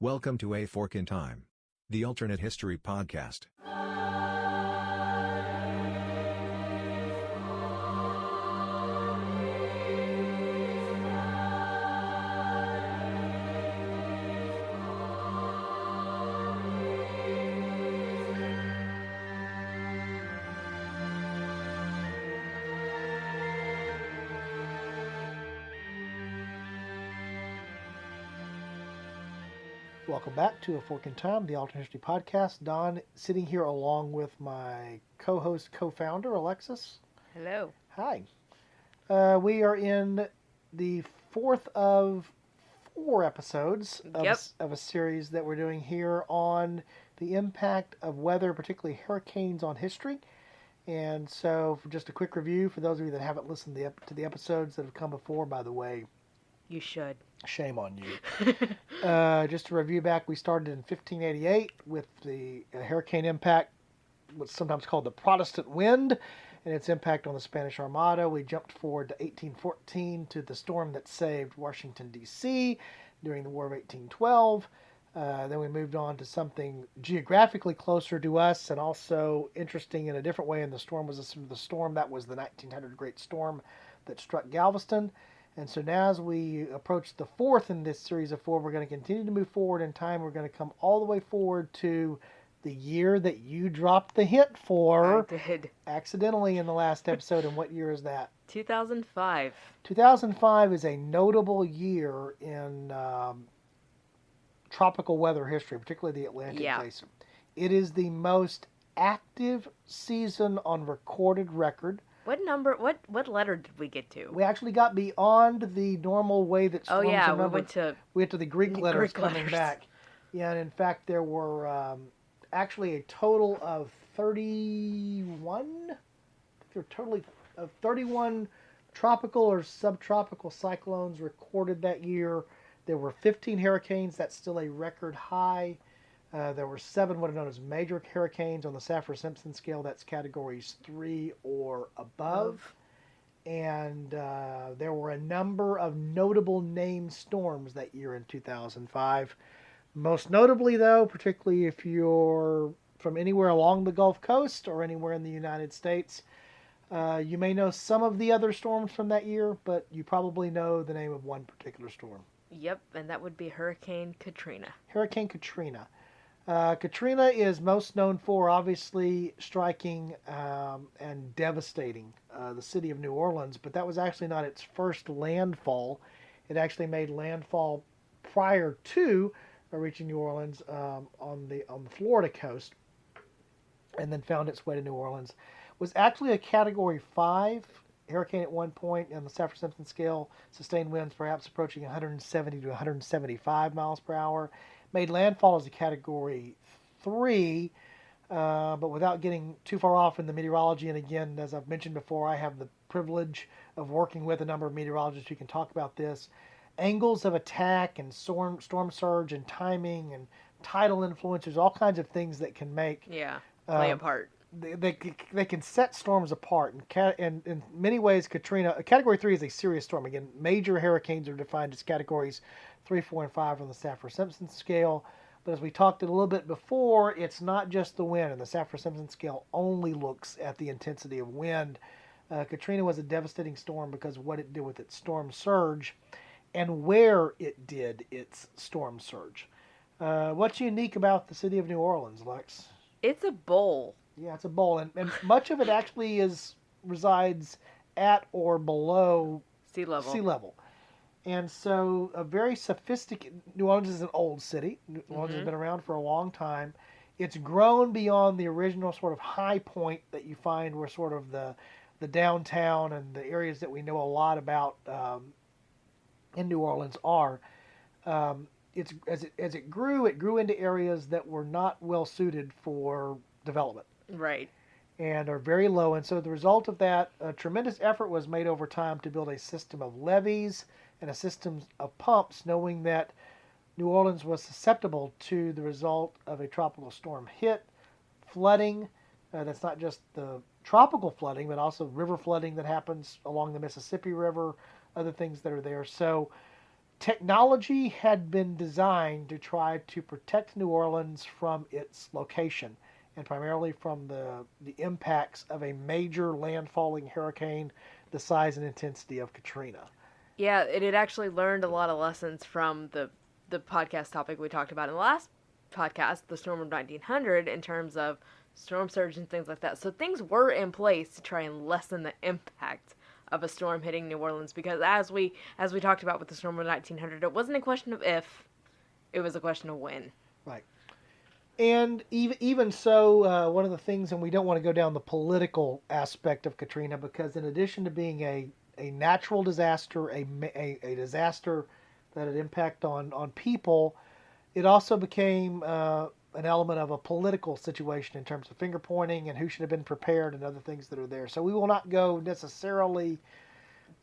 Welcome to A Fork in Time, the alternate history podcast. Welcome back to A Fork in Time, the alternate history podcast. Don sitting here along with my co-host, co-founder, Alexis. Hello. Hi. We are in the fourth of four episodes of a series that we're doing here on the impact of weather, particularly hurricanes, on history. And so, for just a quick review, for those of you that haven't listened to the episodes that have come before, by the way, You should. shame on you. Just to review back, we started in 1588 with the hurricane impact, what's sometimes called the Protestant wind, and its impact on the Spanish Armada. We jumped forward to 1814 to the storm that saved Washington, D.C. during the War of 1812. Then we moved on to something geographically closer to us and also interesting in a different way. And the storm was the storm that was the 1900 Great Storm that struck Galveston. And so now as we approach the fourth in this series of four, we're going to continue to move forward in time. We're going to come all the way forward to the year that you dropped the hint for. I did. Accidentally in the last episode. And what year is that? 2005. 2005 is a notable year in tropical weather history, particularly the Atlantic Basin. It is the most active season on recorded record. What letter did we get to? We actually got beyond the normal way that storms are numbered. We went to the Greek letters coming back. Yeah, and in fact there were actually a total of 31 tropical or subtropical cyclones recorded that year. There were 15 hurricanes. That's still a record high. There were 7 what are known as major hurricanes on the Saffir-Simpson scale. That's categories 3 or above. And there were a number of notable named storms that year in 2005. Most notably, though, particularly if you're from anywhere along the Gulf Coast or anywhere in the United States, you may know some of the other storms from that year, but you probably know the name of one particular storm. Yep, and that would be Hurricane Katrina. Hurricane Katrina. Katrina is most known for obviously striking and devastating the city of New Orleans, but that was actually not its first landfall. It actually made landfall prior to reaching New Orleans on the Florida coast, and then found its way to New Orleans. It was actually a Category 5 hurricane at one point on the Saffir-Simpson scale, sustained winds perhaps approaching 170 to 175 miles per hour. Made landfall as a Category 3, but without getting too far off in the meteorology. And again, as I've mentioned before, I have the privilege of working with a number of meteorologists who can talk about this. Angles of attack and storm surge and timing and tidal influences, all kinds of things that can make play a part. They can set storms apart, and in many ways, Katrina, Category 3 is a serious storm. Again, major hurricanes are defined as categories 3, 4, and 5 on the Saffir-Simpson scale. But as we talked a little bit before, it's not just the wind, and the Saffir-Simpson scale only looks at the intensity of wind. Katrina was a devastating storm because of what it did with its storm surge and where it did its storm surge. What's unique about the city of New Orleans, Lex? It's a bowl. Yeah, it's a bowl, and much of it actually resides at or below sea level. And so a very sophisticated, New Orleans is an old city. New Orleans has been around for a long time. It's grown beyond the original sort of high point that you find where sort of the downtown and the areas that we know a lot about in New Orleans are. As it grew into areas that were not well suited for development. Right. And are very low. And so the result of that, a tremendous effort was made over time to build a system of levees and a system of pumps, knowing that New Orleans was susceptible to the result of a tropical storm hit, flooding. That's not just the tropical flooding, but also river flooding that happens along the Mississippi River, other things that are there. So technology had been designed to try to protect New Orleans from its location, and primarily from the impacts of a major landfalling hurricane the size and intensity of Katrina. Yeah, it had actually learned a lot of lessons from the podcast topic we talked about in the last podcast, the storm of 1900, in terms of storm surge and things like that. So things were in place to try and lessen the impact of a storm hitting New Orleans, because as we talked about with the storm of 1900, it wasn't a question of if, it was a question of when. Right. And even so, one of the things, and we don't want to go down the political aspect of Katrina, because in addition to being a natural disaster, a disaster that had impact on people, it also became an element of a political situation in terms of finger pointing and who should have been prepared and other things that are there. So we will not go necessarily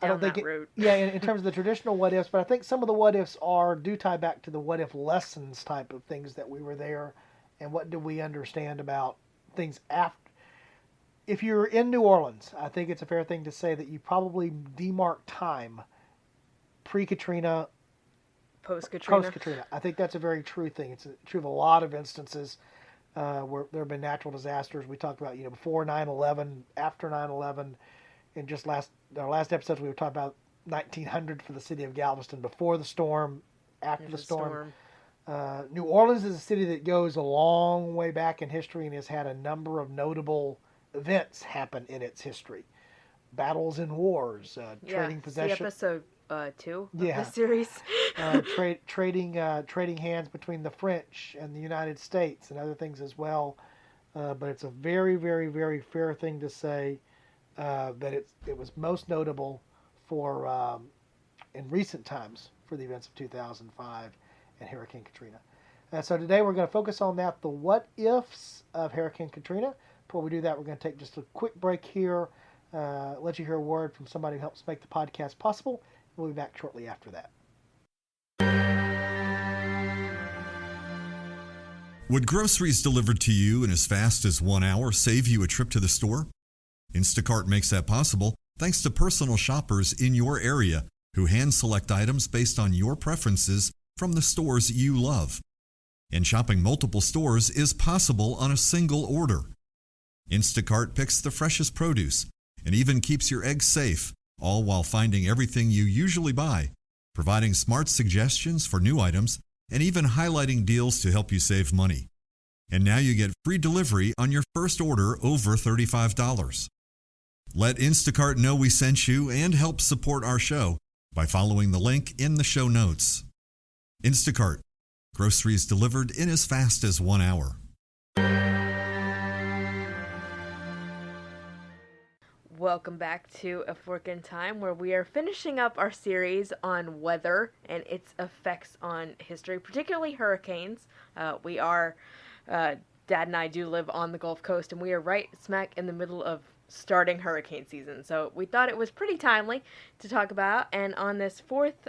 down that route. Yeah, in terms of the traditional what ifs, but I think some of the what ifs do tie back to the what if lessons type of things that we were there, and what do we understand about things after. If you're in New Orleans, I think it's a fair thing to say that you probably demark time pre-Katrina, post-Katrina. I think that's a very true thing. It's true of a lot of instances where there have been natural disasters. We talked about, before 9/11, after 9/11, and just our last episodes we were talking about 1900 for the city of Galveston, before the storm, after the storm. New Orleans is a city that goes a long way back in history and has had a number of notable events happen in its history. Battles and wars, trading possession. See episode 2 of the series. Trading hands between the French and the United States and other things as well. But it's a very, very, very fair thing to say that it was most notable for in recent times for the events of 2005 and Hurricane Katrina. So today we're going to focus on the what ifs of Hurricane Katrina. Before we do that, we're going to take just a quick break here, let you hear a word from somebody who helps make the podcast possible. We'll be back shortly after that. Would groceries delivered to you in as fast as 1 hour save you a trip to the store? Instacart makes that possible thanks to personal shoppers in your area who hand-select items based on your preferences from the stores you love. And shopping multiple stores is possible on a single order. Instacart picks the freshest produce and even keeps your eggs safe, all while finding everything you usually buy, providing smart suggestions for new items, and even highlighting deals to help you save money. And now you get free delivery on your first order over $35. Let Instacart know we sent you and help support our show by following the link in the show notes. Instacart. Groceries delivered in as fast as 1 hour. Welcome back to A Fork in Time, where we are finishing up our series on weather and its effects on history, particularly hurricanes. Dad and I do live on the Gulf Coast, and we are right smack in the middle of starting hurricane season. So we thought it was pretty timely to talk about. And on this fourth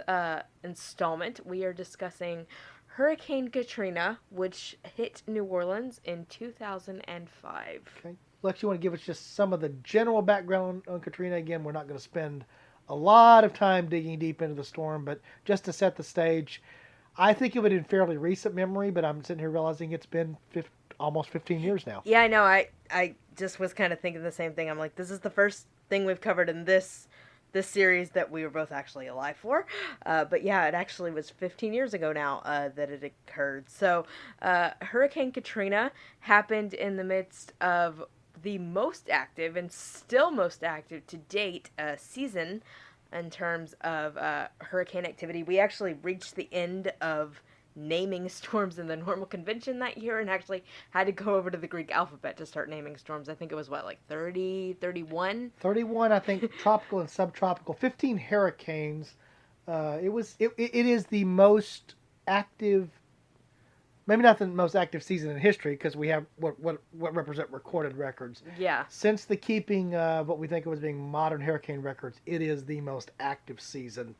installment, we are discussing Hurricane Katrina, which hit New Orleans in 2005. Okay. Lex, you want to give us just some of the general background on Katrina? Again, we're not going to spend a lot of time digging deep into the storm, but just to set the stage, I think of it in fairly recent memory, but I'm sitting here realizing it's been almost 15 years now. Yeah, I know. I just was kind of thinking the same thing. I'm like, this is the first thing we've covered in this series that we were both actually alive for. But yeah, it actually was 15 years ago now that it occurred. So Hurricane Katrina happened in the midst of the most active and still most active to date season in terms of hurricane activity. We actually reached the end of naming storms in the normal convention that year and actually had to go over to the Greek alphabet to start naming storms. I think it was 30, 31? 31, I think, tropical and subtropical. 15 hurricanes. It is the most active, maybe not the most active season in history, because we have what represent recorded records. Yeah. Since the keeping of what we think of as being modern hurricane records, it is the most active season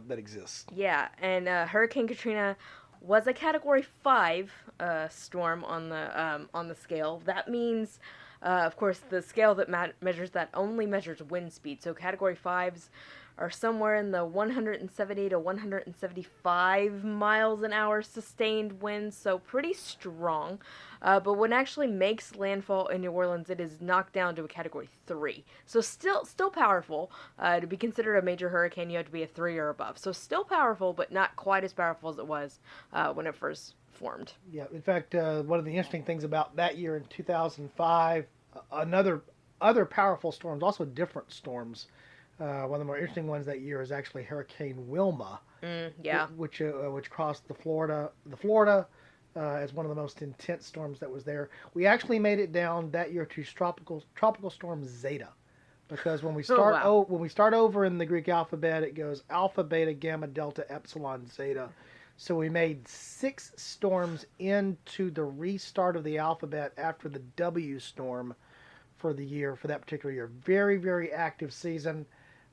that exists. Yeah, and Hurricane Katrina was a Category 5 storm on the scale. That means, of course, the scale that measures that only measures wind speed. So Category 5s are somewhere in the 170 to 175 miles an hour sustained winds, so pretty strong. But when it actually makes landfall in New Orleans, it is knocked down to a Category 3. So still powerful. To be considered a major hurricane, you have to be a 3 or above. So still powerful, but not quite as powerful as it was when it first formed. Yeah, in fact, one of the interesting things about that year in 2005, other powerful storms, also different storms. One of the more interesting ones that year is actually Hurricane Wilma, which crossed the Florida as one of the most intense storms that was there. We actually made it down that year to tropical storm Zeta, because when we start when we start over in the Greek alphabet, it goes Alpha, Beta, Gamma, Delta, Epsilon, Zeta. So we made 6 storms into the restart of the alphabet after the W storm for that particular year. Very, very active season.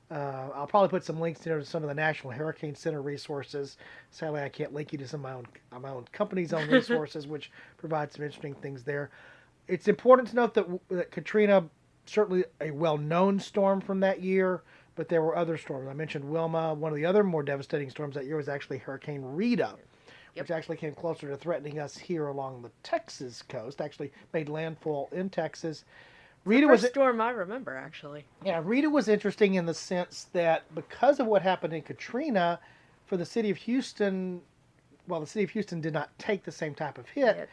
I'll probably put some links to some of the National Hurricane Center resources. Sadly, I can't link you to some of my own company's own resources, which provide some interesting things there. It's important to note that Katrina, certainly a well-known storm from that year, but there were other storms. I mentioned Wilma. One of the other more devastating storms that year was actually Hurricane Rita, which actually came closer to threatening us here along the Texas coast, actually made landfall in Texas. Rita was a storm I remember, actually. Yeah, Rita was interesting in the sense that because of what happened in Katrina, for the city of Houston, well, the city of Houston did not take the same type of hit.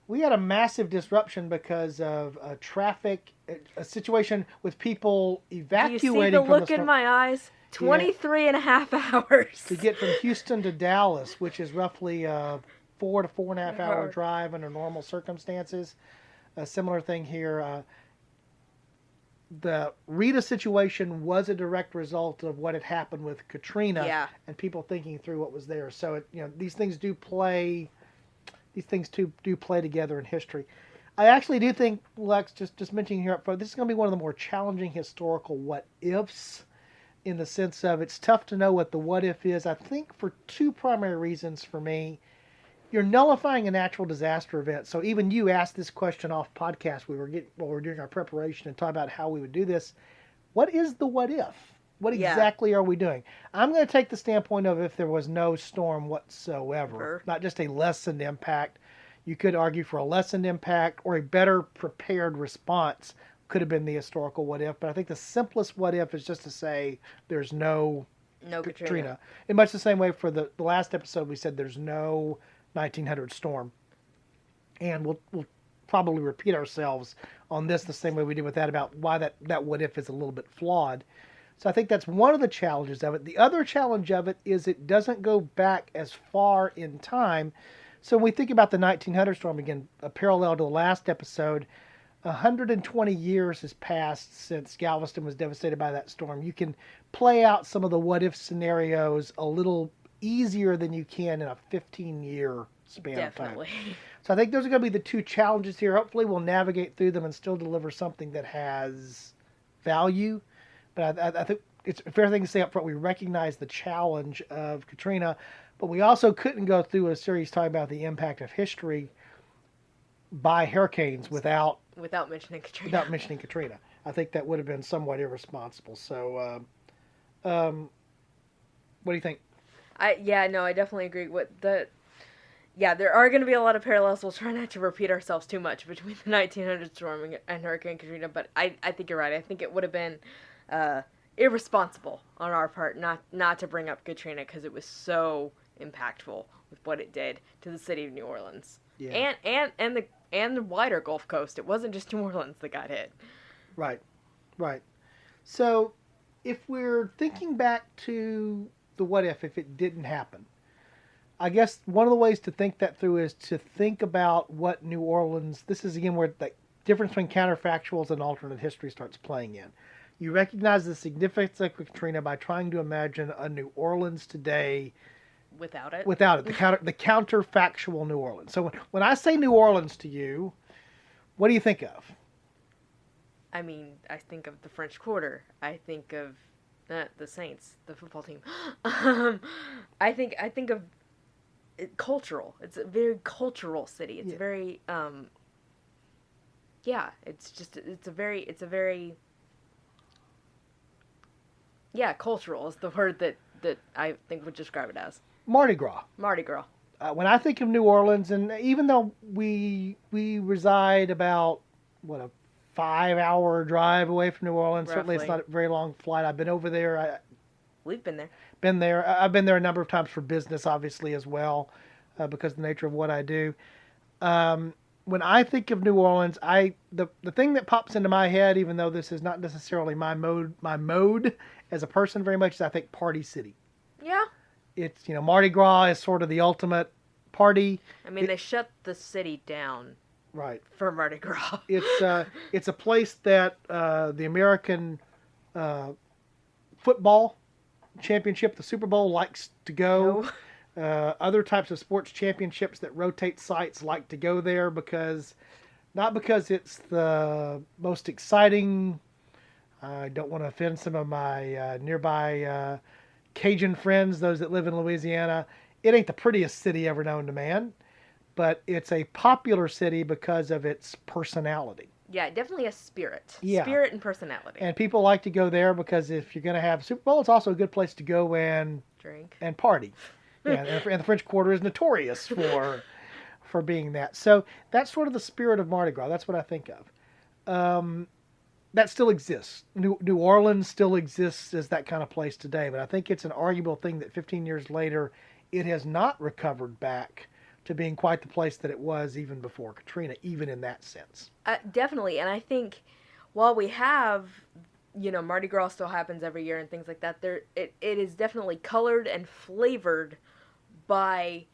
We had a massive disruption because of traffic, a situation with people evacuating. Do you see the look in my eyes? 23 and a half hours. To get from Houston to Dallas, which is roughly a 4 to 4.5 hour drive under normal circumstances. A similar thing here. The Rita situation was a direct result of what had happened with Katrina and people thinking through what was there. So these things do play together in history. I actually do think, Lex, just mentioning here up front, this is going to be one of the more challenging historical what ifs, in the sense of it's tough to know what the what if is. I think for 2 primary reasons for me. You're nullifying a natural disaster event. So even you asked this question off podcast while we were doing our preparation and talking about how we would do this. What is the what if? What exactly are we doing? I'm going to take the standpoint of if there was no storm whatsoever, not just a lessened impact. You could argue for a lessened impact or a better prepared response could have been the historical what if. But I think the simplest what if is just to say there's no Katrina. In much the same way for the last episode we said there's no 1900 storm. And we'll probably repeat ourselves on this the same way we did with that about why that what if is a little bit flawed. So I think that's one of the challenges of it. The other challenge of it is it doesn't go back as far in time. So when we think about the 1900 storm, again, a parallel to the last episode, 120 years has passed since Galveston was devastated by that storm. You can play out some of the what if scenarios a little easier than you can in a 15-year span of time. So I think those are going to be the 2 challenges here. Hopefully we'll navigate through them and still deliver something that has value. But I think it's a fair thing to say up front. We recognize the challenge of Katrina, but we also couldn't go through a series talking about the impact of history by hurricanes without mentioning Katrina. I think that would have been somewhat irresponsible. So, what do you think? I definitely agree with there are going to be a lot of parallels. We'll try not to repeat ourselves too much between the 1900 storm and Hurricane Katrina, but I think you're right. I think it would have been irresponsible on our part not to bring up Katrina because it was so impactful with what it did to the city of New Orleans and the wider Gulf Coast. It wasn't just New Orleans that got hit. Right. So if we're thinking back to the what if it didn't happen, I guess one of the ways to think that through is to think about what New Orleans, this is again where the difference between counterfactuals and alternate history starts playing in. You recognize the significance of Katrina by trying to imagine a New Orleans today without it, the counterfactual New Orleans. So when I say New Orleans to you, what do you think of? I mean, I think of the French Quarter. I think of the Saints, the football team. I think of cultural. It's a very cultural city. It's very it's a very Yeah, cultural is the word that I think would describe it as. Mardi Gras. Mardi Gras. When I think of New Orleans, and even though we reside about, what, a 5-hour drive away from New Orleans, certainly it's Roughly. not a very long flight. I've been over there. We've been there. I've been there a number of times for business, obviously, as well, because of the nature of what I do. When I think of New Orleans, the thing that pops into my head, even though this is not necessarily my mode as a person very much, is I think Party City. Yeah. It's, Mardi Gras is sort of the ultimate party. I mean, they shut the city down Right. for Mardi Gras. It's a place that the American football championship, the Super Bowl, likes to go. Other types of sports championships that rotate sites like to go there not because it's the most exciting. I don't want to offend some of my nearby Cajun friends, those that live in Louisiana. It ain't the prettiest city ever known to man, but it's a popular city because of its personality. Yeah, definitely a spirit. Yeah. Spirit and personality. And people like to go there because if you're going to have Super Bowl, it's also a good place to go and drink and party. Yeah, and the French Quarter is notorious for being that. So that's sort of the spirit of Mardi Gras. That's what I think of. That still exists. New Orleans still exists as that kind of place today, but I think it's an arguable thing that 15 years later, it has not recovered back to being quite the place that it was even before Katrina, even in that sense. Definitely, and I think while we have, Mardi Gras still happens every year and things like that, it is definitely colored and flavored by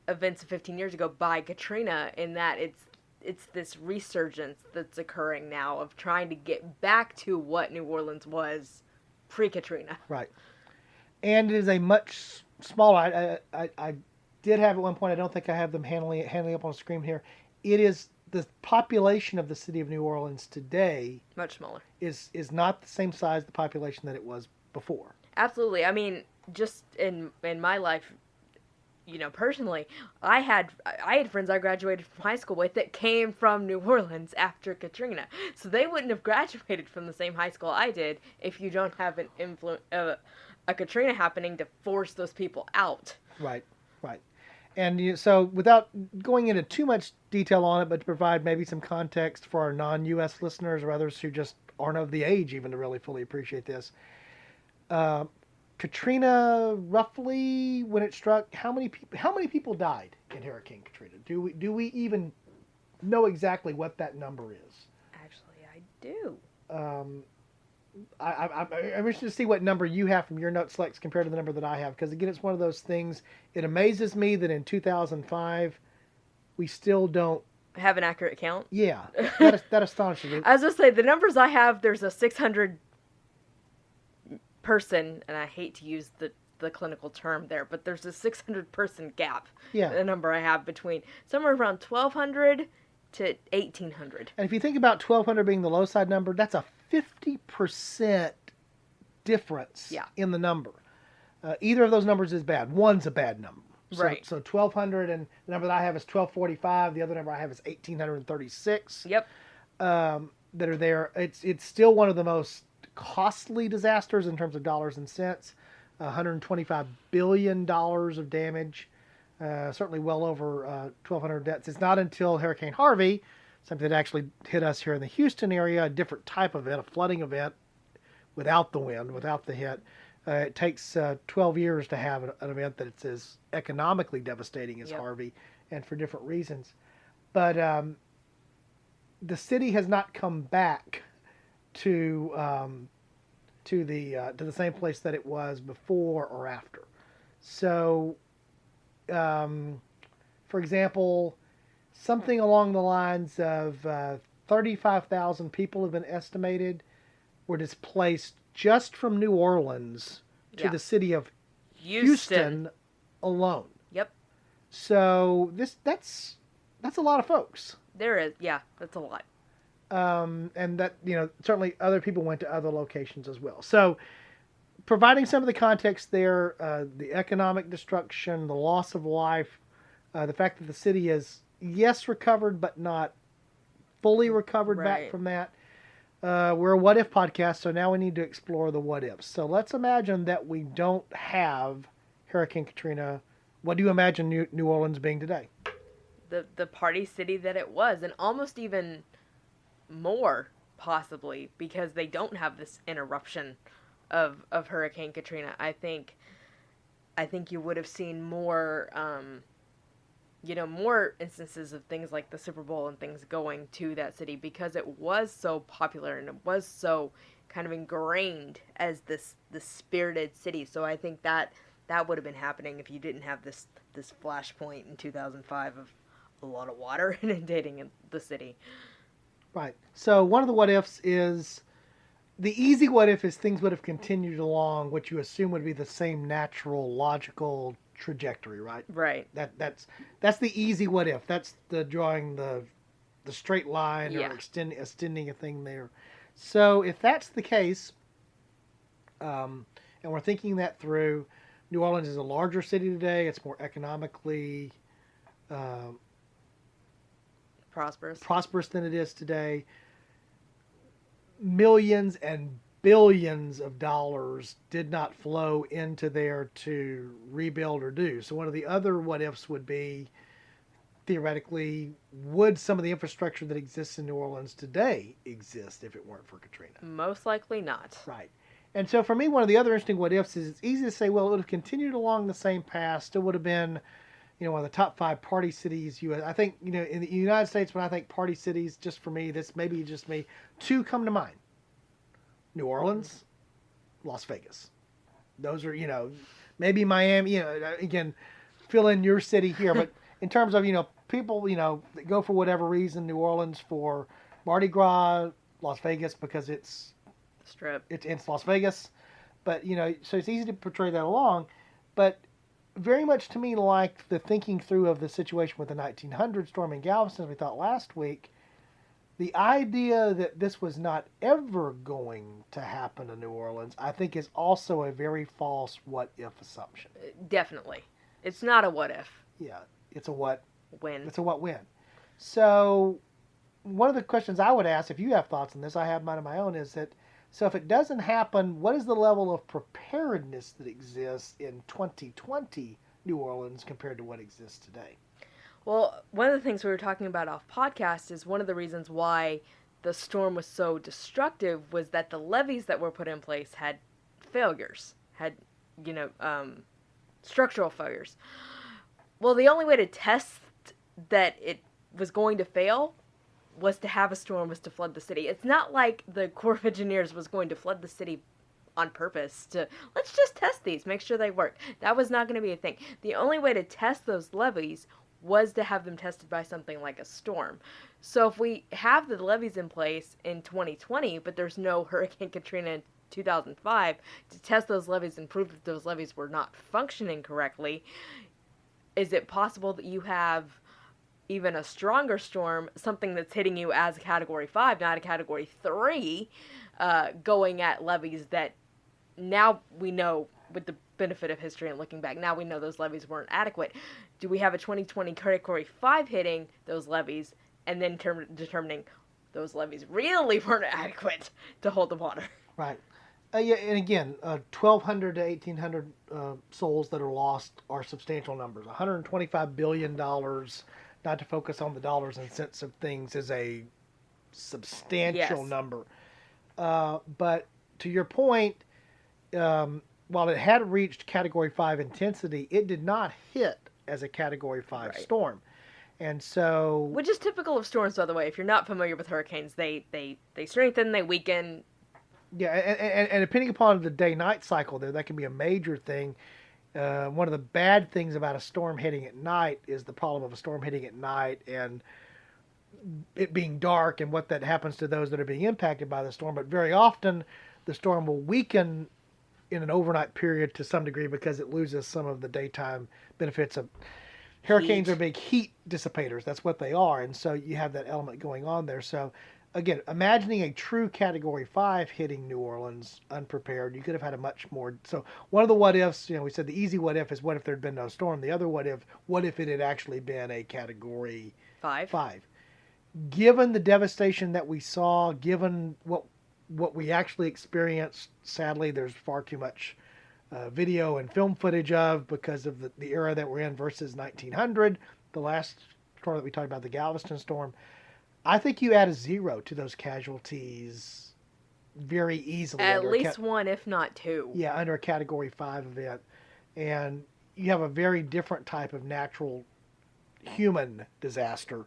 events of 15 years ago, by Katrina, in that it's this resurgence that's occurring now of trying to get back to what New Orleans was pre-Katrina. Right. And it is a much smaller, I did have at one point, I don't think I have them handling up on the screen here. It is the population of the city of New Orleans today Much smaller. is not the same size the population that it was before. Absolutely. I mean, just in my life, personally, I had friends I graduated from high school with that came from New Orleans after Katrina. So they wouldn't have graduated from the same high school I did if you don't have a Katrina happening to force those people out. Right. And so without going into too much detail on it, but to provide maybe some context for our non-U.S. listeners or others who just aren't of the age even to really fully appreciate this, Katrina, roughly when it struck, how many people died in Hurricane Katrina? Do we even know exactly what that number is? Actually, I do. I'm interested to see what number you have from your notes, Lex, compared to the number that I have. Because again, it's one of those things. It amazes me that in 2005, we still don't Have an accurate count. Yeah, that astonishes me. I was just say the numbers I have. There's a 600 person, and I hate to use the clinical term there, but there's a 600 person gap. Yeah. The number I have between somewhere around 1,200 to 1,800. And if you think about 1,200 being the low side number, that's a 50% difference in the number. Either of those numbers is bad. One's a bad number. Right. So 1,200, and the number that I have is 1,245. The other number I have is 1,836. Yep. That are there. It's still one of the most costly disasters in terms of dollars and cents. $125 billion of damage. Certainly well over 1,200 deaths. It's not until Hurricane Harvey, something that actually hit us here in the Houston area, a different type of event, a flooding event, without the wind, without the hit. It takes 12 years to have an event that's as economically devastating as Harvey, and for different reasons. But the city has not come back to the same place that it was before or after. So, for example, something along the lines of 35,000 people have been estimated were displaced just from New Orleans to the city of Houston alone. Yep. So that's a lot of folks. There is, that's a lot. And that, certainly other people went to other locations as well. So providing some of the context there, the economic destruction, the loss of life, the fact that the city is, yes, recovered, but not fully recovered back from that. we're a what if podcast, so now we need to explore the what ifs. So let's imagine that we don't have Hurricane Katrina. What do you imagine New Orleans being today? The party city that it was, and almost even more possibly, because they don't have this interruption of Hurricane Katrina. I think you would have seen more more instances of things like the Super Bowl and things going to that city, because it was so popular and it was so kind of ingrained as this spirited city. So I think that would have been happening if you didn't have this flashpoint in 2005 of a lot of water inundating the city. Right. So one of the what ifs is, the easy what if is things would have continued along what you assume would be the same natural, logical trajectory, right? Right. That's the easy what if. That's the drawing the straight line, or extending a thing there. So if that's the case, and we're thinking that through, New Orleans is a larger city today. It's more economically prosperous than it is today. Millions and billions of dollars did not flow into there to rebuild or do. So one of the other what ifs would be, theoretically, would some of the infrastructure that exists in New Orleans today exist if it weren't for Katrina? Most likely not. Right. And so for me, one of the other interesting what ifs is, it's easy to say, well, it would have continued along the same path, still would have been, one of the top 5 party cities. I think, in the United States, when I think party cities, just for me, this maybe just me, 2 come to mind. New Orleans, Las Vegas. Those are, maybe Miami, again, fill in your city here. But in terms of, people, that go for whatever reason, New Orleans for Mardi Gras, Las Vegas because it's Strip. It's Las Vegas. But, so it's easy to portray that along. But very much to me like the thinking through of the situation with the 1900 storm in Galveston, as we thought last week, the idea that this was not ever going to happen to New Orleans, I think, is also a very false what-if assumption. Definitely. It's not a what-if. Yeah, it's a what-win. It's a what-win. So one of the questions I would ask, if you have thoughts on this, I have mine of my own, is that, so if it doesn't happen, what is the level of preparedness that exists in 2020 New Orleans compared to what exists today? Well, one of the things we were talking about off podcast is one of the reasons why the storm was so destructive was that the levees that were put in place had failures, had, structural failures. Well, the only way to test that it was going to fail was to have a storm, was to flood the city. It's not like the Corps of Engineers was going to flood the city on purpose to, let's just test these, make sure they work. That was not going to be a thing. The only way to test those levees was to have them tested by something like a storm. So if we have the levees in place in 2020, but there's no Hurricane Katrina in 2005 to test those levees and prove that those levees were not functioning correctly, is it possible that you have even a stronger storm, something that's hitting you as a Category 5, not a Category 3, going at levees that now we know, with the benefit of history and looking back, now we know those levees weren't adequate. Do we have a 2020 Category 5 hitting those levees and then determining those levees really weren't adequate to hold the water? Right. Yeah, and again, 1,200 to 1,800 souls that are lost are substantial numbers. $125 billion, not to focus on the dollars and cents of things, is a substantial number. But to your point, while it had reached Category 5 intensity, it did not hit as a Category 5 storm. And so... Which is typical of storms, by the way. If you're not familiar with hurricanes, they strengthen, they weaken. Yeah, and depending upon the day-night cycle there, that can be a major thing. One of the bad things about a storm hitting at night is the problem of a storm hitting at night and it being dark and what that happens to those that are being impacted by the storm. But very often, the storm will weaken in an overnight period to some degree because it loses some of the daytime benefits of... Hurricanes are big heat dissipators. That's what they are. And so you have that element going on there. So, again, imagining a true Category 5 hitting New Orleans unprepared, you could have had a much more... So one of the what-ifs, we said the easy what-if is what if there had been no storm. The other what if it had actually been a Category 5. Given the devastation that we saw, given what what we actually experienced, sadly, there's far too much video and film footage of because of the era that we're in versus 1900, the last storm that we talked about, the Galveston storm. I think you add a 0 to those casualties very easily. At least one, if not two. Yeah, under a Category 5 event. And you have a very different type of natural human disaster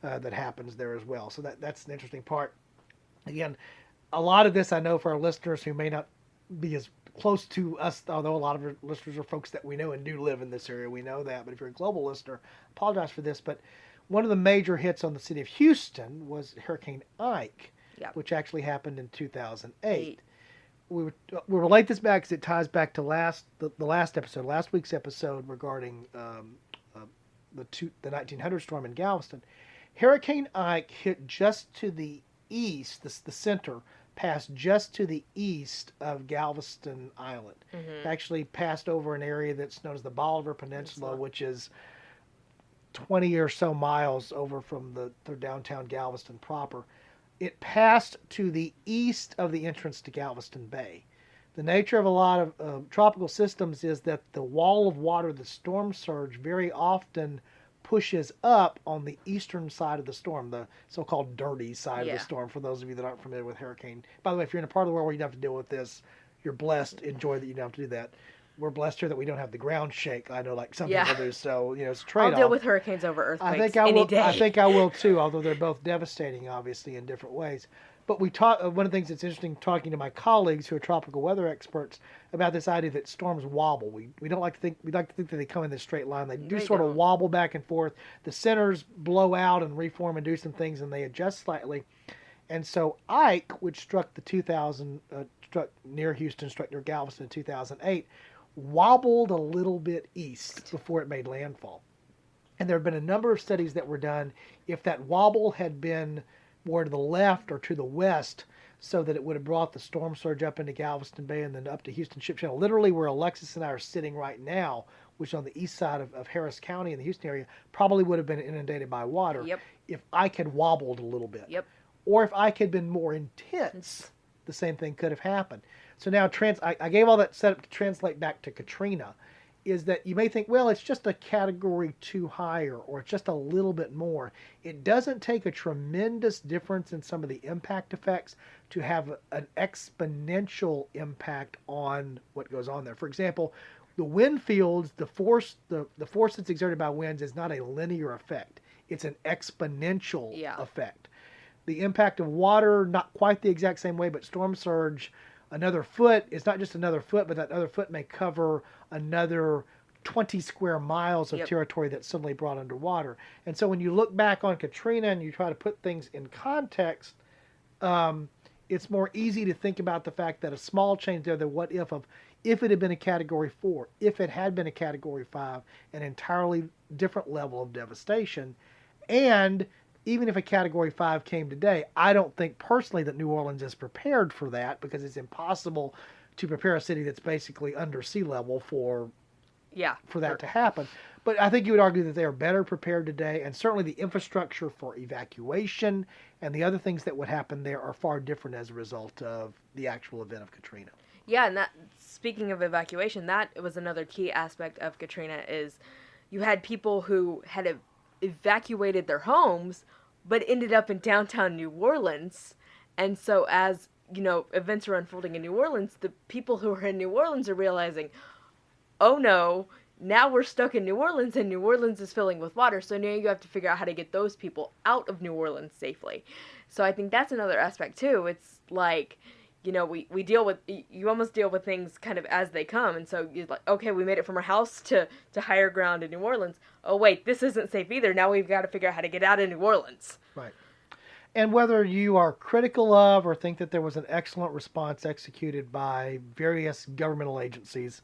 that happens there as well. So that's an interesting part. Again, a lot of this I know for our listeners who may not be as close to us, although a lot of our listeners are folks that we know and do live in this area. We know that. But if you're a global listener, apologize for this. But one of the major hits on the city of Houston was Hurricane Ike, which actually happened in 2008. We relate this back because it ties back to last week's episode regarding the 1900 storm in Galveston. Hurricane Ike hit just to the east, the center, passed just to the east of Galveston Island. It actually passed over an area that's known as the Bolivar Peninsula, which is 20 or so miles over from the downtown Galveston proper. It passed to the east of the entrance to Galveston Bay. The nature of a lot of tropical systems is that the wall of water, the storm surge, very often pushes up on the eastern side of the storm, the so-called dirty side of the storm, for those of you that aren't familiar with hurricane. By the way, if you're in a part of the world where you don't have to deal with this, you're blessed. Enjoy that you don't have to do that. We're blessed here that we don't have the ground shake. I know, like some people do. So it's a trade-off. I'll deal with hurricanes over earthquakes any day. I think I will too. Although they're both devastating, obviously, in different ways. But we talk. One of the things that's interesting talking to my colleagues who are tropical weather experts about this idea that storms wobble. We don't like to think. We like to think that they come in this straight line. They do sort of wobble back and forth. The centers blow out and reform and do some things, and they adjust slightly. And so Ike, which struck struck near Houston, struck near Galveston in 2008. Wobbled a little bit east before it made landfall. And there have been a number of studies that were done if that wobble had been more to the left or to the west, so that it would have brought the storm surge up into Galveston Bay and then up to Houston Ship Channel. Literally where Alexis and I are sitting right now, which is on the east side of Harris County in the Houston area, probably would have been inundated by water if Ike had wobbled a little bit. Or if Ike had been more intense, the same thing could have happened. So now I gave all that setup to translate back to Katrina, is that you may think, well, it's just a Category 2 higher, or it's just a little bit more. It doesn't take a tremendous difference in some of the impact effects to have an exponential impact on what goes on there. For example, the wind fields, the force that's exerted by winds is not a linear effect. It's an exponential effect. The impact of water, not quite the exact same way, but storm surge, another foot is not just another foot, but that other foot may cover another 20 square miles of territory that's suddenly brought underwater. And so when you look back on Katrina and you try to put things in context, it's more easy to think about the fact that a small change there, the what if it had been a Category 4, if it had been a Category 5, an entirely different level of devastation. And even if a Category 5 came today, I don't think personally that New Orleans is prepared for that, because it's impossible to prepare a city that's basically under sea level for that to happen. But I think you would argue that they are better prepared today, and certainly the infrastructure for evacuation and the other things that would happen there are far different as a result of the actual event of Katrina. Yeah, and speaking of evacuation, that was another key aspect of Katrina, is you had people who had evacuated their homes but ended up in downtown New Orleans. And so as events are unfolding in New Orleans, the people who are in New Orleans are realizing, oh no, now we're stuck in New Orleans and New Orleans is filling with water. So now you have to figure out how to get those people out of New Orleans safely. So I think that's another aspect too. It's like, we deal with, you almost deal with things kind of as they come. And so you're like, okay, we made it from our house to higher ground in New Orleans. Oh wait, this isn't safe either. Now we've got to figure out how to get out of New Orleans. Right. And whether you are critical of or think that there was an excellent response executed by various governmental agencies,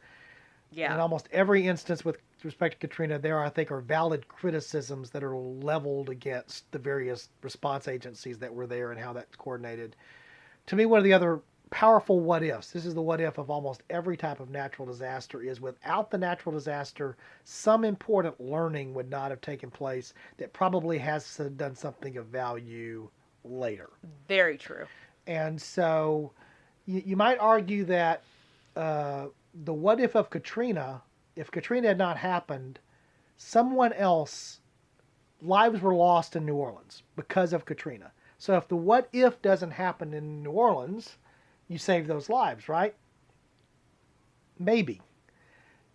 in almost every instance with respect to Katrina, there I think are valid criticisms that are leveled against the various response agencies that were there and how that's coordinated. To me, one of the other powerful what ifs, this is the what if of almost every type of natural disaster, is without the natural disaster, some important learning would not have taken place that probably has done something of value later. Very true. And so you might argue that the what if of Katrina, if Katrina had not happened, someone else, lives were lost in New Orleans because of Katrina. So if the what if doesn't happen in New Orleans, you save those lives, right? Maybe.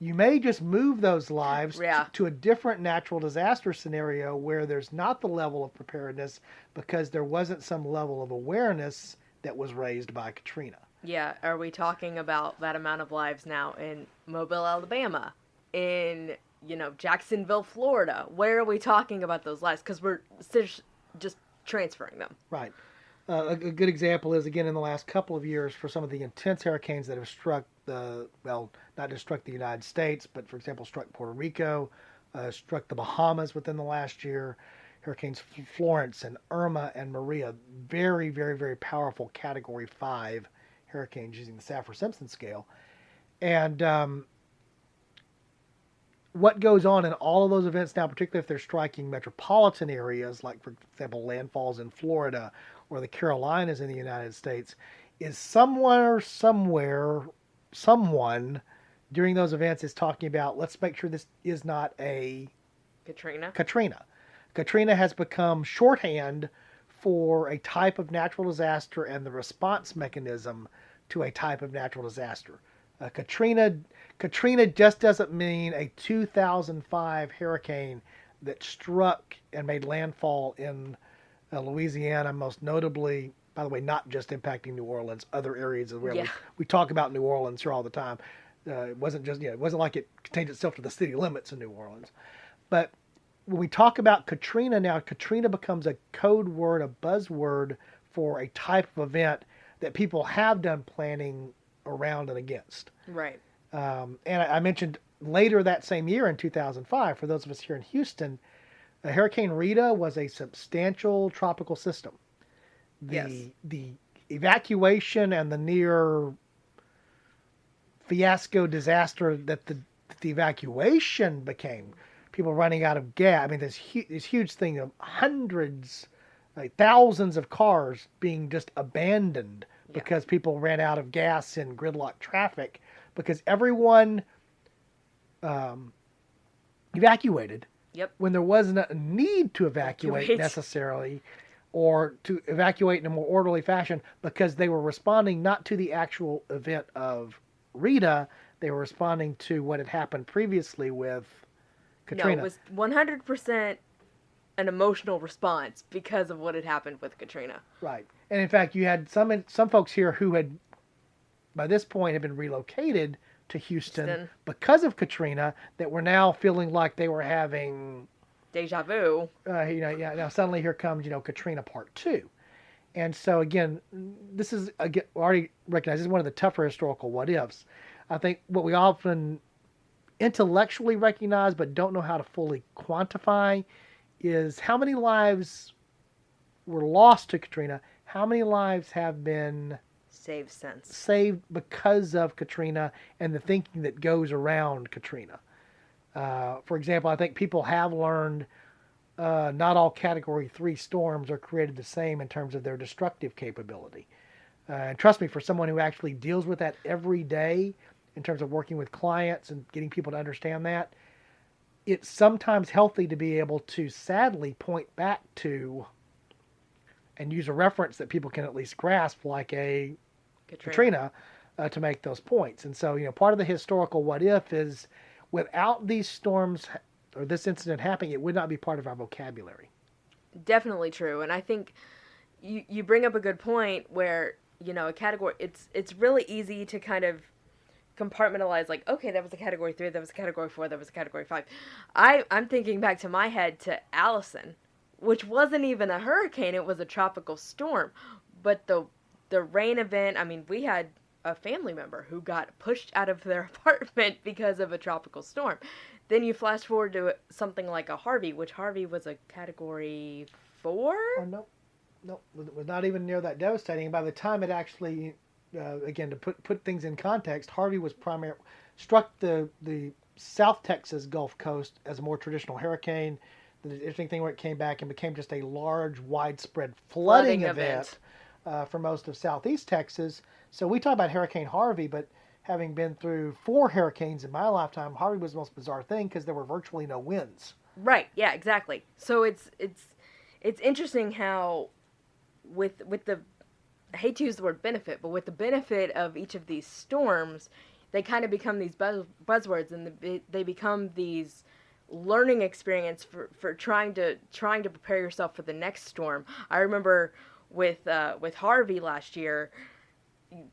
You may just move those lives to a different natural disaster scenario where there's not the level of preparedness because there wasn't some level of awareness that was raised by Katrina. Yeah, are we talking about that amount of lives now in Mobile, Alabama, in, Jacksonville, Florida? Where are we talking about those lives? Because we're just transferring them. Right. A good example is, again, in the last couple of years, for some of the intense hurricanes that have struck not just struck the United States, but, for example, struck Puerto Rico, struck the Bahamas within the last year. Hurricanes Florence and Irma and Maria, very, very, very powerful Category 5 hurricanes using the Saffir-Simpson scale. And what goes on in all of those events now, particularly if they're striking metropolitan areas, like, for example, landfalls in Florida or the Carolinas in the United States, is someone during those events is talking about, let's make sure this is not a Katrina. Katrina has become shorthand for a type of natural disaster and the response mechanism to a type of natural disaster. Katrina just doesn't mean a 2005 hurricane that struck and made landfall in Louisiana, most notably, by the way, not just impacting New Orleans, other areas as well. Yeah. We talk about New Orleans here all the time. It wasn't like it contained itself to the city limits of New Orleans. But when we talk about Katrina now, Katrina becomes a code word, a buzzword for a type of event that people have done planning around and against. Right. And I mentioned later that same year in 2005, for those of us here in Houston, Hurricane Rita was a substantial tropical system. The evacuation and the near fiasco disaster that the evacuation became, people running out of gas. I mean, this huge thing of hundreds, thousands of cars being just abandoned because people ran out of gas in gridlock traffic because everyone evacuated when there wasn't a need to evacuate necessarily, or to evacuate in a more orderly fashion because they were responding not to the actual event of Rita, they were responding to what had happened previously with Katrina. No, it was 100% an emotional response because of what had happened with Katrina. Right. And in fact, you had some folks here who had, by this point, had been relocated to Houston because of Katrina that were now feeling like they were having deja vu. Now suddenly here comes, Katrina Part 2. And so again, this is, already recognized, this is one of the tougher historical what-ifs. I think what we often intellectually recognize but don't know how to fully quantify is how many lives were lost to Katrina, how many lives have been saved because of Katrina and the thinking that goes around Katrina. For example, I think people have learned not all Category 3 storms are created the same in terms of their destructive capability. And trust me, for someone who actually deals with that every day in terms of working with clients and getting people to understand that, it's sometimes healthy to be able to sadly point back to and use a reference that people can at least grasp, like a Katrina, to make those points. And so, part of the historical what if is without these storms or this incident happening, it would not be part of our vocabulary. Definitely true. And I think you bring up a good point where, a category, it's really easy to kind of compartmentalize, like, okay, that was a Category 3, that was a Category 4, that was a Category 5. I'm thinking back to my head to Allison, which wasn't even a hurricane, it was a tropical storm. But the rain event, I mean, we had a family member who got pushed out of their apartment because of a tropical storm. Then you flash forward to something like a Harvey, which Harvey was a Category 4? Oh, no, it was not even near that devastating. By the time it actually, again, to put things in context, Harvey was struck the South Texas Gulf Coast as a more traditional hurricane. The interesting thing where it came back and became just a large, widespread flooding event for most of southeast Texas. So we talk about Hurricane Harvey, but having been through 4 hurricanes in my lifetime, Harvey was the most bizarre thing because there were virtually no winds. Right. Yeah. Exactly. So it's interesting how with the, I hate to use the word benefit, but with the benefit of each of these storms, they kind of become these buzzwords, and they become these learning experience for trying to prepare yourself for the next storm. I remember with Harvey last year,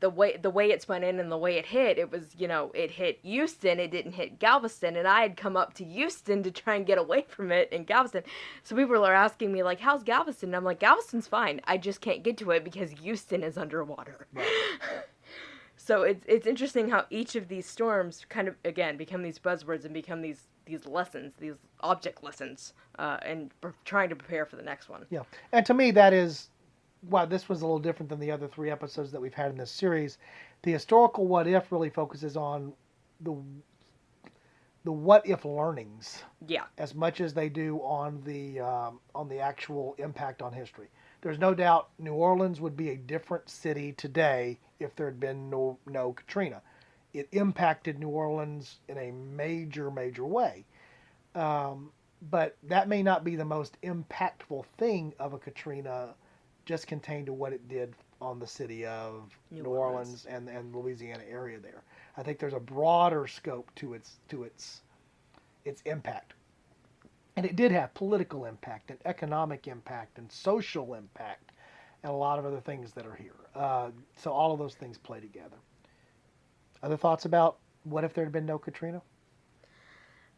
the way it spun in and the way it hit, it was, it hit Houston, it didn't hit Galveston, and I had come up to Houston to try and get away from it in Galveston. So people are asking me, like, how's Galveston? And I'm like, Galveston's fine. I just can't get to it because Houston is underwater. Right. So it's interesting how each of these storms kind of, again, become these buzzwords and become these lessons, these object lessons, and trying to prepare for the next one. Yeah. And to me, that is why this was a little different than the other 3 episodes that we've had in this series. The historical what if really focuses on the what if learnings. Yeah. As much as they do on the actual impact on history. There's no doubt New Orleans would be a different city today if there had been no Katrina. It impacted New Orleans in a major, major way. But that may not be the most impactful thing of a Katrina, just contained to what it did on the city of New Orleans and Louisiana area there. I think there's a broader scope to its impact. And it did have political impact and economic impact and social impact and a lot of other things that are here. So all of those things play together. Other thoughts about what if there had been no Katrina?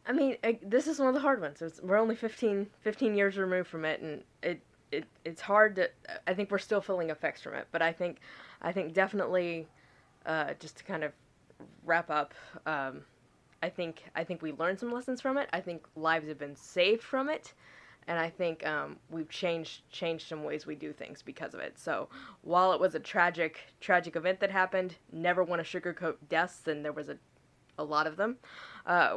I mean, this is one of the hard ones. We're only 15 years removed from it, and it's hard to. I think we're still feeling effects from it, but I think definitely, just to kind of wrap up, I think we learned some lessons from it. I think lives have been saved from it, and I think we've changed some ways we do things because of it. So while it was a tragic event that happened, never want to sugarcoat deaths, and there was a lot of them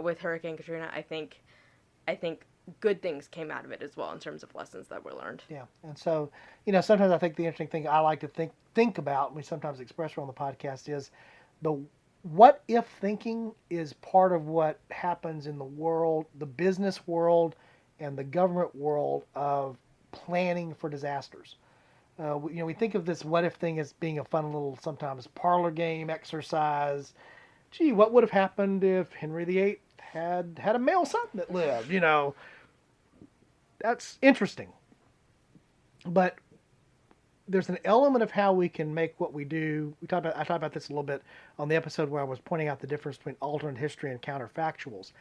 with Hurricane Katrina. I think good things came out of it as well in terms of lessons that were learned. Yeah, and so sometimes I think the interesting thing I like to think about, and we sometimes express on the podcast, is the what if thinking is part of what happens in the world, the business world, and the government world of planning for disasters. We think of this what if thing as being a fun little sometimes parlor game exercise. Gee, what would have happened if Henry VIII had a male son that lived? That's interesting. But there's an element of how we can make what we do. I talked about this a little bit on the episode where I was pointing out the difference between alternate history and counterfactuals.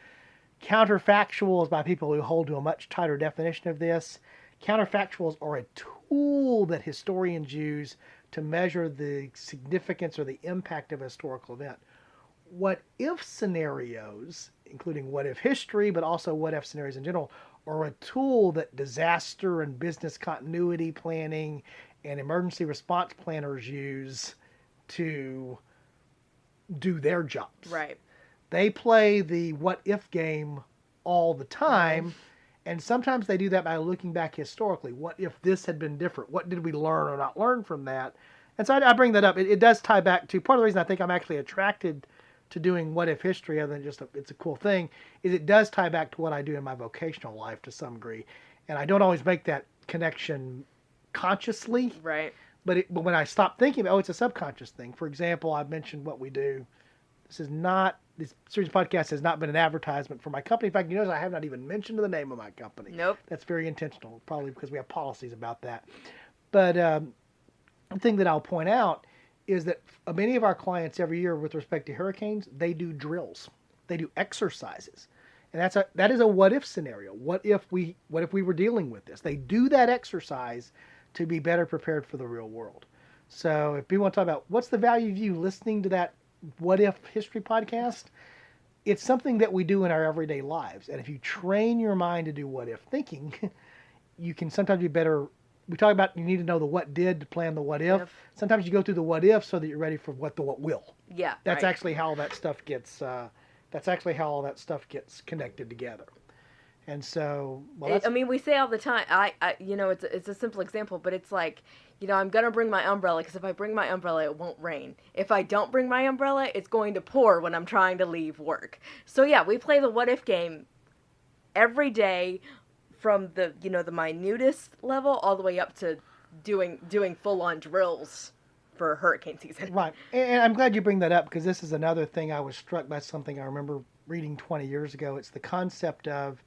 Counterfactuals, by people who hold to a much tighter definition of this, counterfactuals are a tool that historians use to measure the significance or the impact of a historical event. What if scenarios, including what if history, but also what if scenarios in general, are a tool that disaster and business continuity planning and emergency response planners use to do their jobs. Right. They play the what if game all the time, and sometimes they do that by looking back historically. What if this had been different? What did we learn or not learn from that? And so I bring that up. It does tie back to part of the reason I think I'm actually attracted to doing what if history, other than just it's a cool thing, is it does tie back to what I do in my vocational life to some degree. And I don't always make that connection consciously. Right. But when I stop thinking, it's a subconscious thing. For example, I've mentioned what we do. This series of podcasts has not been an advertisement for my company. In fact, you notice I have not even mentioned the name of my company. Nope. That's very intentional, probably because we have policies about that. But the thing that I'll point out is that many of our clients every year with respect to hurricanes, they do drills. They do exercises. And that is a what if scenario. What if we were dealing with this? They do that exercise to be better prepared for the real world. So if people want to talk about what's the value of you listening to that what if history podcast, it's something that we do in our everyday lives. And if you train your mind to do what if thinking, you can sometimes be better. We talk about you need to know the what did to plan the what if. Sometimes you go through the what if so that you're ready for what will. Yeah. That's actually how that stuff gets. That's actually how all that stuff gets connected together. And so, well, that's, I mean, we say all the time. It's a simple example, but it's like, I'm gonna bring my umbrella because if I bring my umbrella, it won't rain. If I don't bring my umbrella, it's going to pour when I'm trying to leave work. So yeah, we play the what if game every day, from the the minutest level all the way up to doing full on drills for hurricane season. right. And I'm glad you bring that up, because this is another thing I was struck by, something I remember reading 20 years ago. It's the concept of,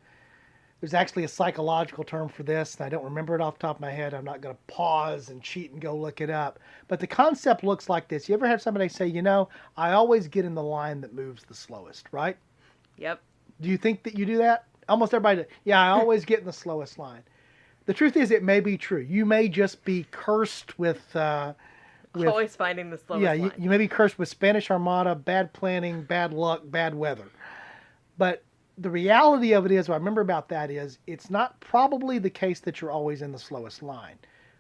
there's actually a psychological term for this, and I don't remember it off the top of my head. I'm not going to pause and cheat and go look it up. But the concept looks like this. You ever have somebody say, I always get in the line that moves the slowest, right? Yep. Do you think that you do that? Almost everybody does. Yeah, I always get in the slowest line. The truth is, it may be true. You may just be cursed with always finding the slowest line. Yeah, you may be cursed with Spanish Armada, bad planning, bad luck, bad weather. But the reality of it is, what I remember about that is, it's not probably the case that you're always in the slowest line.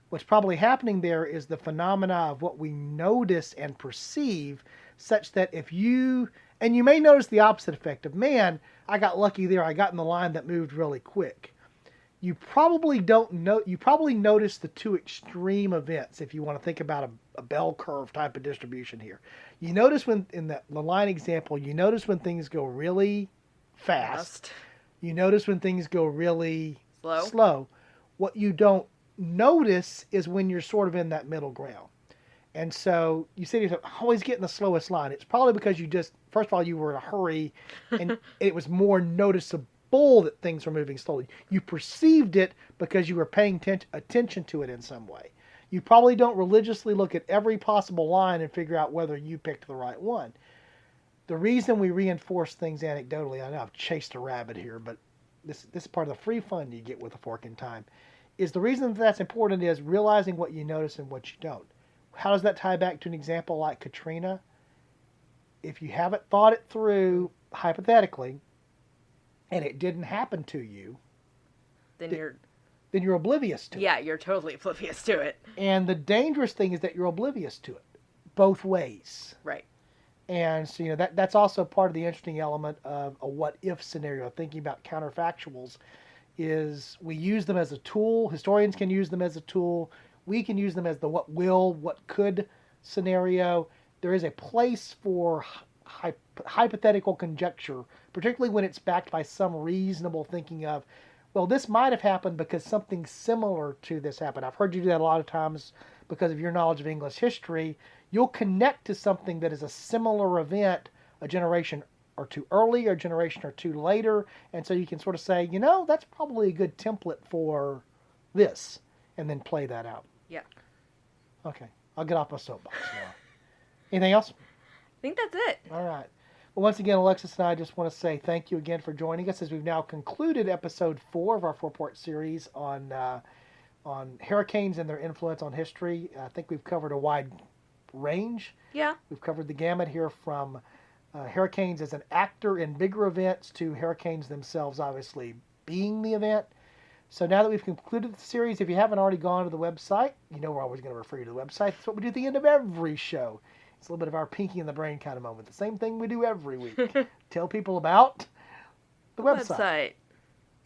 What's probably happening there is the phenomena of what we notice and perceive, such that you may notice the opposite effect of, man, I got lucky there, I got in the line that moved really quick. You probably notice the two extreme events, if you want to think about a bell curve type of distribution here. You notice when, in the line example, you notice when things go really fast. You notice when things go really slow. What you don't notice is when you're sort of in that middle ground. And so you say to yourself, always get in the slowest line. It's probably because first of all, you were in a hurry, and it was more noticeable that things were moving slowly. You perceived it because you were paying attention to it in some way. You probably don't religiously look at every possible line and figure out whether you picked the right one. The reason we reinforce things anecdotally, I know I've chased a rabbit here, but this is part of the free fun you get with A Fork in Time, is the reason that's important is realizing what you notice and what you don't. How does that tie back to an example like Katrina? If you haven't thought it through hypothetically, and it didn't happen to you, then you're oblivious to it. Yeah, you're totally oblivious to it. And the dangerous thing is that you're oblivious to it, both ways. Right. And so, that's also part of the interesting element of a what-if scenario, thinking about counterfactuals, is we use them as a tool. Historians can use them as a tool. We can use them as the what will, what could scenario. There is a place for hypothetical conjecture, particularly when it's backed by some reasonable thinking of, well, this might have happened because something similar to this happened. I've heard you do that a lot of times because of your knowledge of English history. You'll connect to something that is a similar event a generation or two early or a generation or two later, and so you can sort of say, that's probably a good template for this, and then play that out. Yeah. Okay, I'll get off my soapbox now. Anything else? I think that's it. All right. Well, once again, Alexis and I just want to say thank you again for joining us as we've now concluded episode 4 of our 4-part series on hurricanes and their influence on history. I think we've covered a wide range. Yeah. We've covered the gamut here from hurricanes as an actor in bigger events to hurricanes themselves obviously being the event. So now that we've concluded the series, if you haven't already gone to the website, we're always going to refer you to the website. It's what we do at the end of every show. It's a little bit of our pinky in the brain kind of moment. The same thing we do every week. Tell people about the website.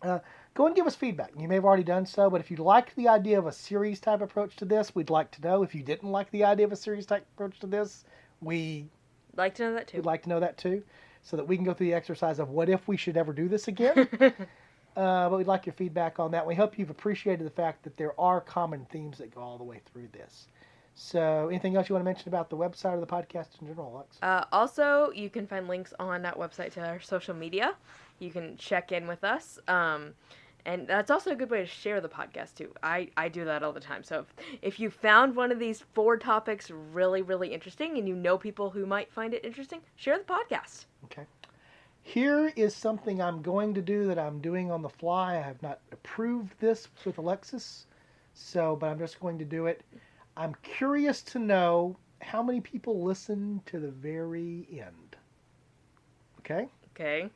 Go and give us feedback. You may have already done so, but if you liked the idea of a series type approach to this, we'd like to know. If you didn't like the idea of a series type approach to this, we'd like to know that too. We'd like to know that too, so that we can go through the exercise of what if we should ever do this again. But we'd like your feedback on that. We hope you've appreciated the fact that there are common themes that go all the way through this. So anything else you want to mention about the website or the podcast in general, Alex? Also, you can find links on that website to our social media. You can check in with us. And that's also a good way to share the podcast, too. I do that all the time. So if you found one of these 4 topics really, really interesting and you know people who might find it interesting, share the podcast. Okay. Here is something I'm going to do that I'm doing on the fly. I have not approved this with Alexis, but I'm just going to do it. I'm curious to know how many people listen to the very end. Okay? Okay.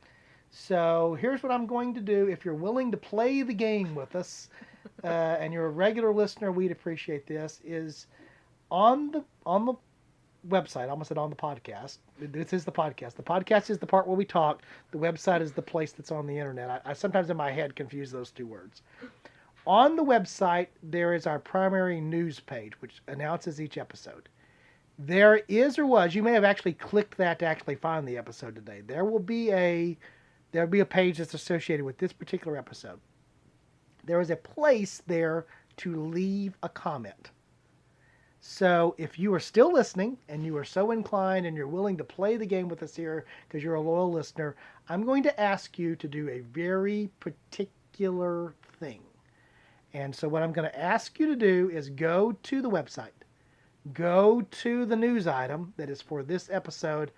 So here's what I'm going to do. If you're willing to play the game with us, and you're a regular listener, we'd appreciate this, is on the website. I almost said on the podcast. This is the podcast. The podcast is the part where we talk. The website is the place that's on the internet. I sometimes in my head confuse those two words. On the website, there is our primary news page, which announces each episode. There is or was, you may have actually clicked that to actually find the episode today. There'll be a page that's associated with this particular episode. There is a place there to leave a comment. So if you are still listening and you are so inclined and you're willing to play the game with us here because you're a loyal listener, I'm going to ask you to do a very particular thing. And so what I'm going to ask you to do is go to the website. Go to the news item that is for this episode.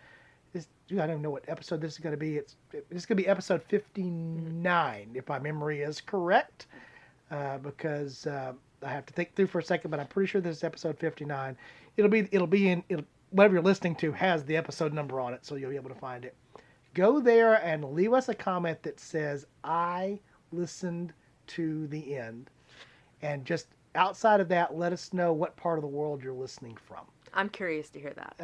I don't even know what episode this is going to be. It's going to be episode 59, if my memory is correct, because I have to think through for a second, but I'm pretty sure this is episode 59. It'll be whatever you're listening to has the episode number on it, so you'll be able to find it. Go there and leave us a comment that says, I listened to the end. And just outside of that, let us know what part of the world you're listening from. I'm curious to hear that.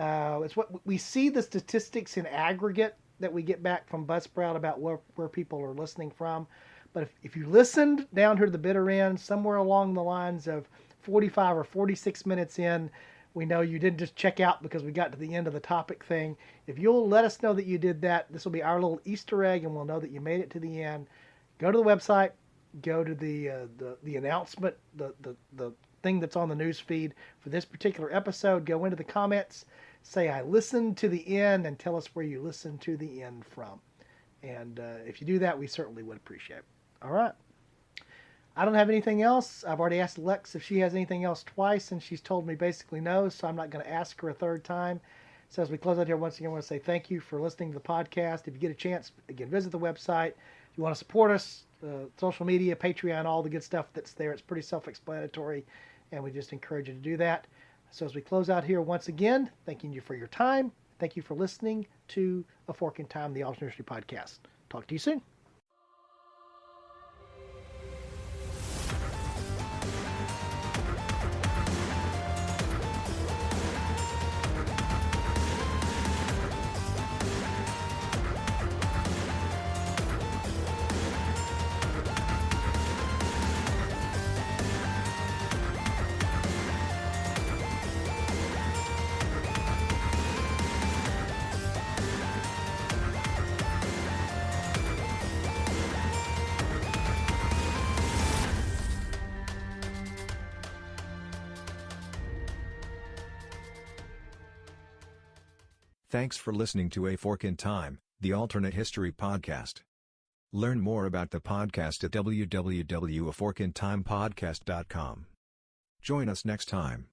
It's what we see the statistics in aggregate that we get back from Buzzsprout about where people are listening from. But if you listened down here to the bitter end, somewhere along the lines of 45 or 46 minutes in, we know you didn't just check out because we got to the end of the topic thing. If you'll let us know that you did that, this will be our little Easter egg, and we'll know that you made it to the end. Go to the website. Go to the announcement, the thing that's on the news feed for this particular episode. Go into the comments, say I listened to the end, and tell us where you listened to the end from. And if you do that, we certainly would appreciate it. All right. I don't have anything else. I've already asked Lex if she has anything else twice, and she's told me basically no, so I'm not going to ask her a third time. So as we close out here, once again, I want to say thank you for listening to the podcast. If you get a chance, again, visit the website. If you want to support us, social media, Patreon, all the good stuff that's there. It's pretty self-explanatory, and we just encourage you to do that. So as we close out here, once again, thanking you for your time. Thank you for listening to A Fork in Time, the Alternate History Podcast. Talk to you soon. Thanks for listening to A Fork in Time, the Alternate History Podcast. Learn more about the podcast at www.aforkintimepodcast.com. Join us next time.